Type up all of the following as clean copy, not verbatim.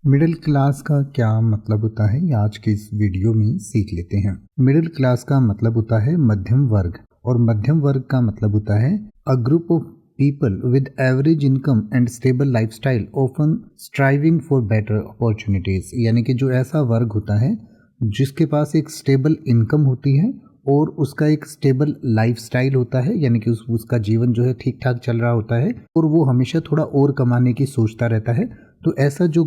Middle class का क्या मतलब होता है, ये आज के इस वीडियो में सीख लेते हैं। मिडिल क्लास का मतलब होता है मध्यम वर्ग, और मध्यम वर्ग का मतलब होता है a group of people with average income and stable lifestyle often striving for better opportunities. यानी कि जो ऐसा वर्ग होता है जिसके पास एक स्टेबल इनकम होती है और उसका एक स्टेबल लाइफस्टाइल होता है, यानी कि उसका जीवन जो है ठीक ठाक चल रहा होता है और वो हमेशा थोड़ा और कमाने की सोचता रहता है। तो ऐसा जो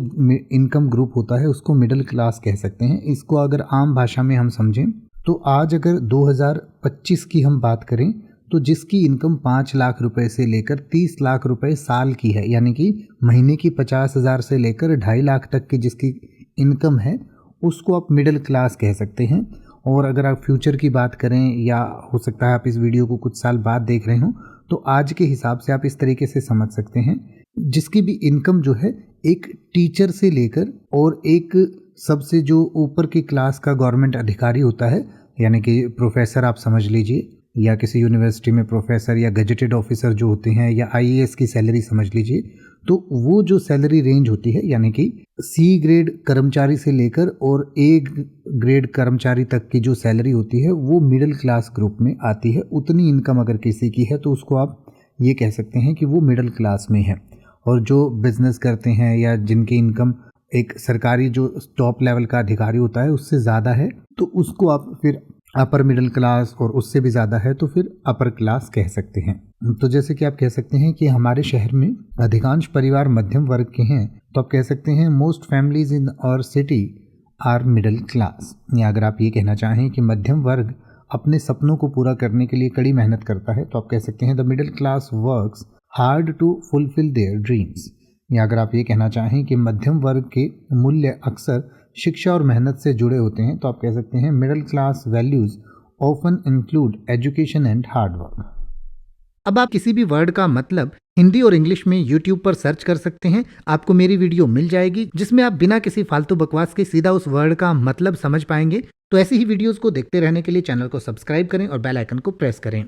इनकम ग्रुप होता है उसको मिडिल क्लास कह सकते हैं। इसको अगर आम भाषा में हम समझें तो आज अगर 2025 की हम बात करें तो जिसकी इनकम 5 लाख रुपए से लेकर 30 लाख रुपए साल की है, यानी कि महीने की 50,000 से लेकर 2.5 लाख तक की जिसकी इनकम है उसको आप मिडिल क्लास कह सकते हैं। और अगर आप फ्यूचर की बात करें, या हो सकता है आप इस वीडियो को कुछ साल बाद देख रहे हो, तो आज के हिसाब से आप इस तरीके से समझ सकते हैं जिसकी भी इनकम जो है एक टीचर से लेकर और एक सबसे जो ऊपर की क्लास का गवर्नमेंट अधिकारी होता है, यानी कि प्रोफेसर आप समझ लीजिए, या किसी यूनिवर्सिटी में प्रोफेसर या गजेटेड ऑफिसर जो होते हैं, या आईएएस की सैलरी समझ लीजिए, तो वो जो सैलरी रेंज होती है यानी कि सी ग्रेड कर्मचारी से लेकर और ए ग्रेड कर्मचारी तक की जो सैलरी होती है वो मिडिल क्लास ग्रुप में आती है। उतनी इनकम अगर किसी की है तो उसको आप ये कह सकते हैं कि वो मिडिल क्लास में है। और जो बिजनेस करते हैं या जिनकी इनकम एक सरकारी जो टॉप लेवल का अधिकारी होता है उससे ज़्यादा है तो उसको आप फिर अपर मिडिल क्लास, और उससे भी ज़्यादा है तो फिर अपर क्लास कह सकते हैं। तो जैसे कि आप कह सकते हैं कि हमारे शहर में अधिकांश परिवार मध्यम वर्ग के हैं, तो आप कह सकते हैं most families in our city are middle class. या अगर आप ये कहना चाहें कि मध्यम वर्ग अपने सपनों को पूरा करने के लिए कड़ी मेहनत करता है, तो आप कह सकते हैं the middle class works hard to fulfil their dreams. या अगर आप ये कहना चाहें कि मध्यम वर्ग के मूल्य अक्सर शिक्षा और मेहनत से जुड़े होते हैं, तो आप कह सकते हैं middle class values often include education and hard work. अब आप किसी भी वर्ड का मतलब हिंदी और इंग्लिश में YouTube पर सर्च कर सकते हैं, आपको मेरी वीडियो मिल जाएगी जिसमें आप बिना किसी फालतू बकवास के सीधा उस वर्ड का मतलब समझ पाएंगे। तो ऐसी ही वीडियोस को देखते रहने के लिए चैनल को सब्सक्राइब करें और बेल आइकन को प्रेस करें।